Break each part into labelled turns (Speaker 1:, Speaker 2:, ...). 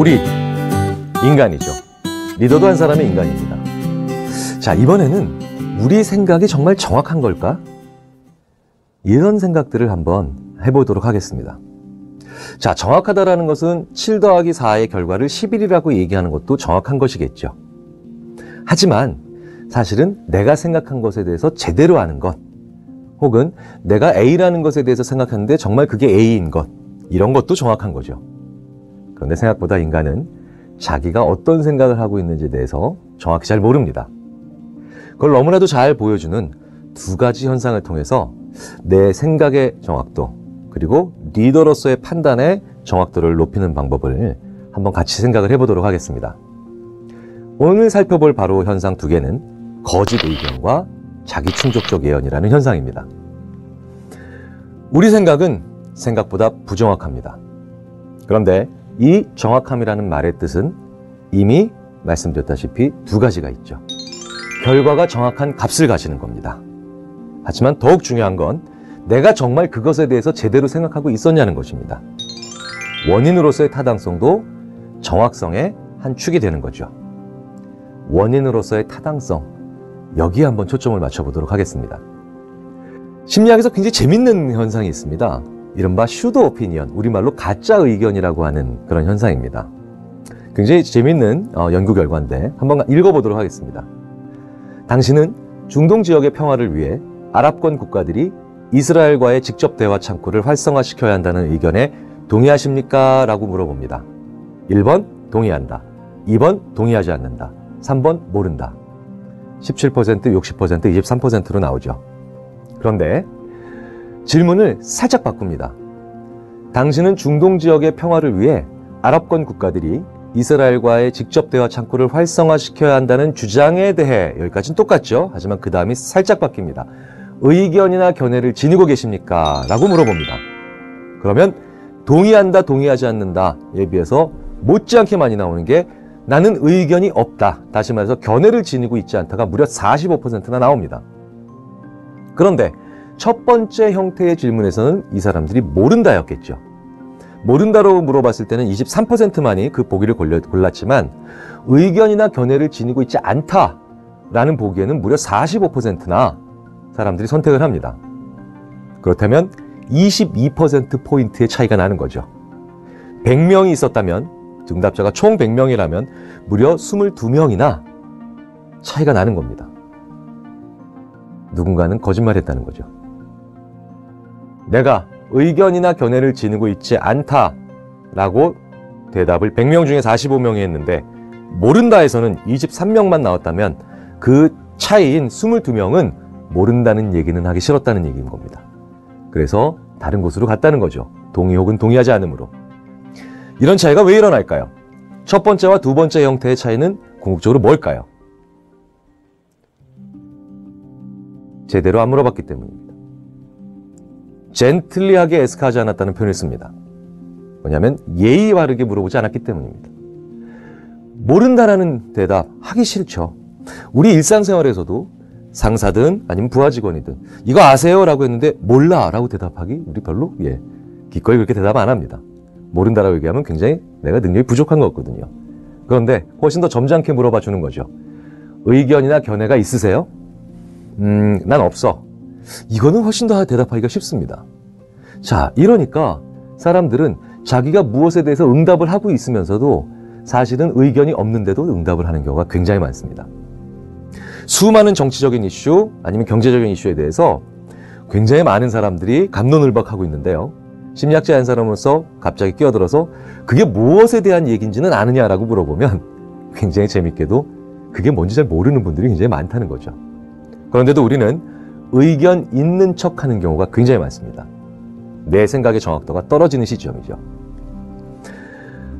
Speaker 1: 우리 인간이죠. 리더도 한 사람의 인간입니다. 자, 이번에는 우리 생각이 정말 정확한 걸까? 이런 생각들을 한번 해보도록 하겠습니다. 자, 정확하다라는 것은 7 더하기 4의 결과를 11이라고 얘기하는 것도 정확한 것이겠죠. 하지만 사실은 내가 생각한 것에 대해서 제대로 아는 것, 혹은 내가 A라는 것에 대해서 생각했는데 정말 그게 A인 것, 이런 것도 정확한 거죠. 그런데 생각보다 인간은 자기가 어떤 생각을 하고 있는지에 대해서 정확히 잘 모릅니다. 그걸 너무나도 잘 보여주는 두 가지 현상을 통해서 내 생각의 정확도, 그리고 리더로서의 판단의 정확도를 높이는 방법을 한번 같이 생각을 해보도록 하겠습니다. 오늘 살펴볼 바로 현상 두 개는 거짓 의견과 자기 충족적 예언이라는 현상입니다. 우리 생각은 생각보다 부정확합니다. 그런데 이 정확함이라는 말의 뜻은 이미 말씀드렸다시피 두 가지가 있죠. 결과가 정확한 값을 가지는 겁니다. 하지만 더욱 중요한 건 내가 정말 그것에 대해서 제대로 생각하고 있었냐는 것입니다. 원인으로서의 타당성도 정확성의 한 축이 되는 거죠. 원인으로서의 타당성, 여기에 한번 초점을 맞춰보도록 하겠습니다. 심리학에서 굉장히 재밌는 현상이 있습니다. 이른바 슈도 오피니언, 우리말로 가짜 의견이라고 하는 그런 현상입니다. 굉장히 재밌는 연구 결과인데 한번 읽어보도록 하겠습니다. 당신은 중동 지역의 평화를 위해 아랍권 국가들이 이스라엘과의 직접 대화 창구를 활성화시켜야 한다는 의견에 동의하십니까? 라고 물어봅니다. 1번 동의한다, 2번 동의하지 않는다, 3번 모른다. 17%, 60%, 23%로 나오죠. 그런데 질문을 살짝 바꿉니다. 당신은 중동 지역의 평화를 위해 아랍권 국가들이 이스라엘과의 직접 대화 창구를 활성화시켜야 한다는 주장에 대해, 여기까지는 똑같죠. 하지만 그 다음이 살짝 바뀝니다. 의견이나 견해를 지니고 계십니까? 라고 물어봅니다. 그러면 동의한다, 동의하지 않는다에 비해서 못지않게 많이 나오는 게 나는 의견이 없다, 다시 말해서 견해를 지니고 있지 않다가 무려 45%나 나옵니다. 그런데 첫 번째 형태의 질문에서는 이 사람들이 모른다였겠죠. 모른다로 물어봤을 때는 23%만이 그 보기를 골랐지만 의견이나 견해를 지니고 있지 않다라는 보기에는 무려 45%나 사람들이 선택을 합니다. 그렇다면 22%포인트의 차이가 나는 거죠. 100명이 있었다면, 응답자가 총 100명이라면 무려 22명이나 차이가 나는 겁니다. 누군가는 거짓말했다는 거죠. 내가 의견이나 견해를 지니고 있지 않다라고 대답을 100명 중에 45명이 했는데 모른다에서는 23명만 나왔다면 그 차이인 22명은 모른다는 얘기는 하기 싫었다는 얘기인 겁니다. 그래서 다른 곳으로 갔다는 거죠. 동의 혹은 동의하지 않음으로. 이런 차이가 왜 일어날까요? 첫 번째와 두 번째 형태의 차이는 궁극적으로 뭘까요? 제대로 안 물어봤기 때문입니다. 젠틀리하게 에스카하지 않았다는 표현을 씁니다. 뭐냐면 예의 바르게 물어보지 않았기 때문입니다. 모른다라는 대답 하기 싫죠. 우리 일상생활에서도 상사든 아니면 부하 직원이든 이거 아세요? 라고 했는데 몰라 라고 대답하기 우리 별로 기꺼이 그렇게 대답 안 합니다. 모른다라고 얘기하면 굉장히 내가 능력이 부족한 거거든요. 그런데 훨씬 더 점잖게 물어봐 주는 거죠. 의견이나 견해가 있으세요? 난 없어. 이거는 훨씬 더 대답하기가 쉽습니다. 자, 이러니까 사람들은 자기가 무엇에 대해서 응답을 하고 있으면서도 사실은 의견이 없는데도 응답을 하는 경우가 굉장히 많습니다. 수많은 정치적인 이슈 아니면 경제적인 이슈에 대해서 굉장히 많은 사람들이 갑론을박하고 있는데요. 심리학자 한 사람으로서 갑자기 끼어들어서 그게 무엇에 대한 얘기인지는 아느냐라고 물어보면 굉장히 재밌게도 그게 뭔지 잘 모르는 분들이 굉장히 많다는 거죠. 그런데도 우리는 의견 있는 척하는 경우가 굉장히 많습니다. 내 생각의 정확도가 떨어지는 시점이죠.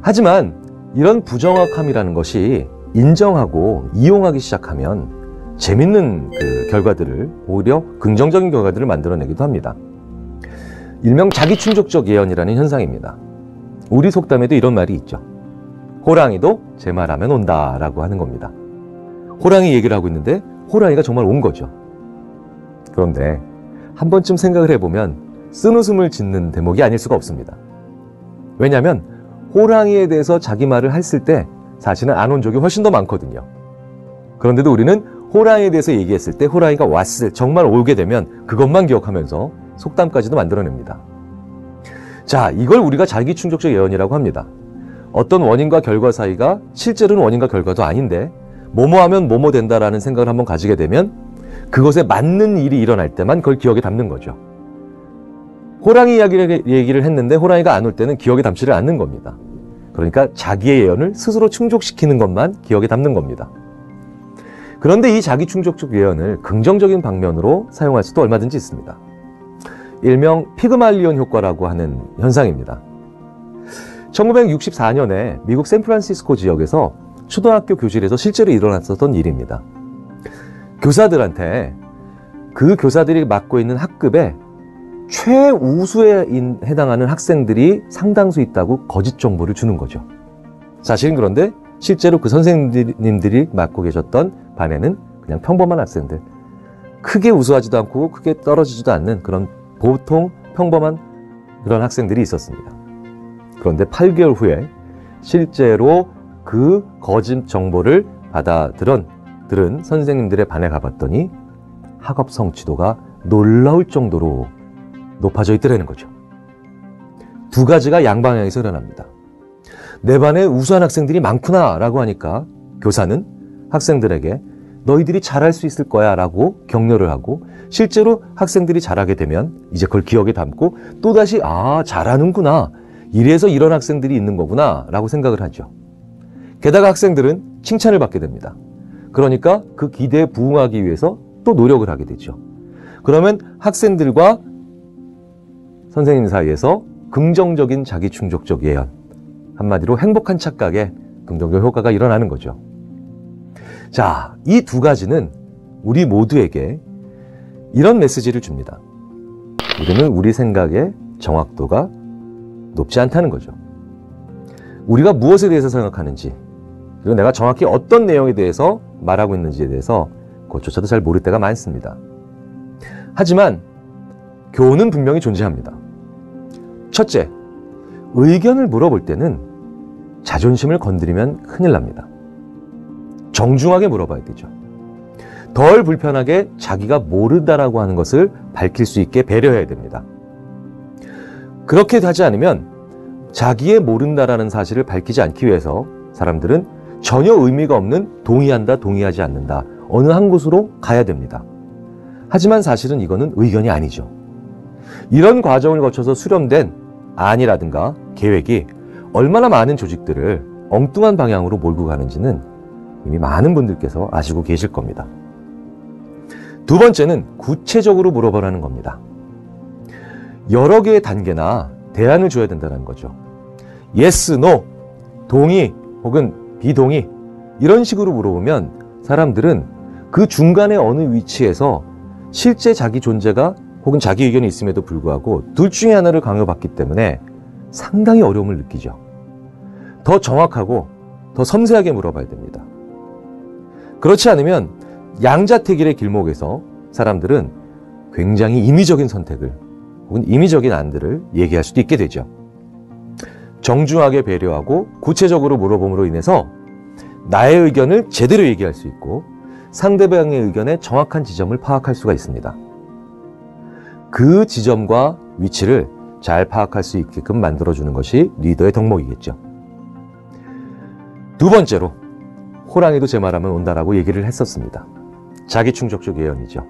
Speaker 1: 하지만 이런 부정확함이라는 것이 인정하고 이용하기 시작하면 재밌는 결과들을, 오히려 긍정적인 결과들을 만들어내기도 합니다. 일명 자기충족적 예언이라는 현상입니다. 우리 속담에도 이런 말이 있죠. 호랑이도 제 말하면 온다라고 하는 겁니다. 호랑이 얘기를 하고 있는데 호랑이가 정말 온 거죠. 그런데 한 번쯤 생각을 해보면 쓴웃음을 짓는 대목이 아닐 수가 없습니다. 왜냐하면 호랑이에 대해서 자기 말을 했을 때 사실은 안 온 적이 훨씬 더 많거든요. 그런데도 우리는 호랑이에 대해서 얘기했을 때 호랑이가 정말 오게 되면 그것만 기억하면서 속담까지도 만들어냅니다. 자, 이걸 우리가 자기 충족적 예언이라고 합니다. 어떤 원인과 결과 사이가 실제로는 원인과 결과도 아닌데 뭐뭐 하면 뭐뭐 된다라는 생각을 한번 가지게 되면 그것에 맞는 일이 일어날 때만 그걸 기억에 담는 거죠. 호랑이 얘기를 했는데 호랑이가 안 올 때는 기억에 담지를 않는 겁니다. 그러니까 자기의 예언을 스스로 충족시키는 것만 기억에 담는 겁니다. 그런데 이 자기 충족적 예언을 긍정적인 방면으로 사용할 수도 얼마든지 있습니다. 일명 피그말리온 효과라고 하는 현상입니다. 1964년에 미국 샌프란시스코 지역에서 초등학교 교실에서 실제로 일어났었던 일입니다. 교사들한테 그 교사들이 맡고 있는 학급에 최우수에 해당하는 학생들이 상당수 있다고 거짓 정보를 주는 거죠. 사실은 그런데 실제로 그 선생님들이 맡고 계셨던 반에는 그냥 평범한 학생들, 크게 우수하지도 않고 크게 떨어지지도 않는 그런 보통 평범한 그런 학생들이 있었습니다. 그런데 8개월 후에 실제로 그 거짓 정보를 들은 선생님들의 반에 가봤더니 학업 성취도가 놀라울 정도로 높아져 있더라는 거죠. 두 가지가 양방향에서 일어납니다. 내 반에 우수한 학생들이 많구나 라고 하니까 교사는 학생들에게 너희들이 잘할 수 있을 거야 라고 격려를 하고 실제로 학생들이 잘하게 되면 이제 그걸 기억에 담고 또다시 잘하는구나, 이래서 이런 학생들이 있는 거구나 라고 생각을 하죠. 게다가 학생들은 칭찬을 받게 됩니다. 그러니까 그 기대에 부응하기 위해서 또 노력을 하게 되죠. 그러면 학생들과 선생님 사이에서 긍정적인 자기 충족적 예언, 한마디로 행복한 착각에 긍정적 효과가 일어나는 거죠. 자, 이 두 가지는 우리 모두에게 이런 메시지를 줍니다. 우리는 우리 생각의 정확도가 높지 않다는 거죠. 우리가 무엇에 대해서 생각하는지, 그리고 내가 정확히 어떤 내용에 대해서 말하고 있는지에 대해서 그것조차도 잘 모를 때가 많습니다. 하지만 교훈은 분명히 존재합니다. 첫째, 의견을 물어볼 때는 자존심을 건드리면 큰일 납니다. 정중하게 물어봐야 되죠. 덜 불편하게 자기가 모르다라고 하는 것을 밝힐 수 있게 배려해야 됩니다. 그렇게 하지 않으면 자기의 모른다라는 사실을 밝히지 않기 위해서 사람들은 전혀 의미가 없는 동의한다, 동의하지 않는다, 어느 한 곳으로 가야 됩니다. 하지만 사실은 이거는 의견이 아니죠. 이런 과정을 거쳐서 수렴된 안이라든가 계획이 얼마나 많은 조직들을 엉뚱한 방향으로 몰고 가는지는 이미 많은 분들께서 아시고 계실 겁니다. 두 번째는 구체적으로 물어보라는 겁니다. 여러 개의 단계나 대안을 줘야 된다는 거죠. yes, no, 동의 혹은 비동의, 이런 식으로 물어보면 사람들은 그 중간의 어느 위치에서 실제 자기 존재가 혹은 자기 의견이 있음에도 불구하고 둘 중에 하나를 강요받기 때문에 상당히 어려움을 느끼죠. 더 정확하고 더 섬세하게 물어봐야 됩니다. 그렇지 않으면 양자택일의 길목에서 사람들은 굉장히 임의적인 선택을 혹은 임의적인 안들을 얘기할 수도 있게 되죠. 정중하게 배려하고 구체적으로 물어봄으로 인해서 나의 의견을 제대로 얘기할 수 있고 상대방의 의견의 정확한 지점을 파악할 수가 있습니다. 그 지점과 위치를 잘 파악할 수 있게끔 만들어주는 것이 리더의 덕목이겠죠. 두 번째로, 호랑이도 제 말하면 온다라고 얘기를 했었습니다. 자기충족적 예언이죠.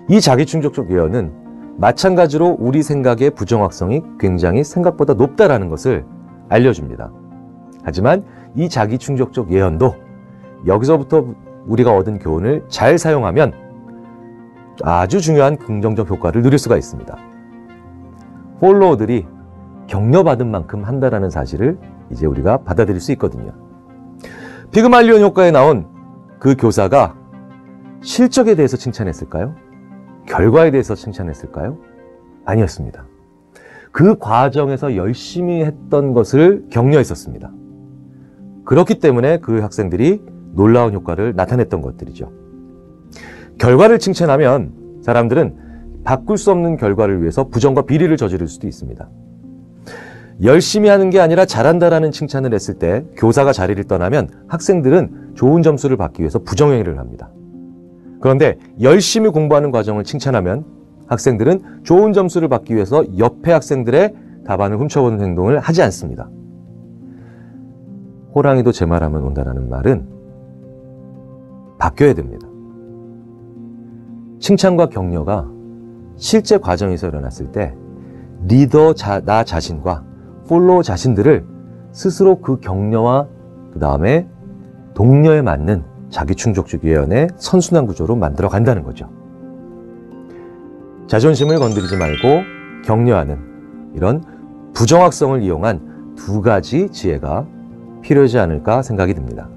Speaker 1: 이 자기충족적 예언은 마찬가지로 우리 생각의 부정확성이 굉장히 생각보다 높다라는 것을 알려줍니다. 하지만 이 자기충족적 예언도 여기서부터 우리가 얻은 교훈을 잘 사용하면 아주 중요한 긍정적 효과를 누릴 수가 있습니다. 폴로워들이 격려받은 만큼 한다라는 사실을 이제 우리가 받아들일 수 있거든요. 피그말리온 효과에 나온 그 교사가 실적에 대해서 칭찬했을까요? 결과에 대해서 칭찬했을까요? 아니었습니다. 그 과정에서 열심히 했던 것을 격려했었습니다. 그렇기 때문에 그 학생들이 놀라운 효과를 나타냈던 것들이죠. 결과를 칭찬하면 사람들은 바꿀 수 없는 결과를 위해서 부정과 비리를 저지를 수도 있습니다. 열심히 하는 게 아니라 잘한다라는 칭찬을 했을 때 교사가 자리를 떠나면 학생들은 좋은 점수를 받기 위해서 부정행위를 합니다. 그런데 열심히 공부하는 과정을 칭찬하면 학생들은 좋은 점수를 받기 위해서 옆에 학생들의 답안을 훔쳐보는 행동을 하지 않습니다. 호랑이도 제 말하면 온다라는 말은 바뀌어야 됩니다. 칭찬과 격려가 실제 과정에서 일어났을 때 리더 나 자신과 폴로워 자신들을 스스로 그 격려와 그 다음에 동료에 맞는 자기충족적 유연의 선순환 구조로 만들어 간다는 거죠. 자존심을 건드리지 말고 격려하는 이런 부정확성을 이용한 두 가지 지혜가 필요하지 않을까 생각이 듭니다.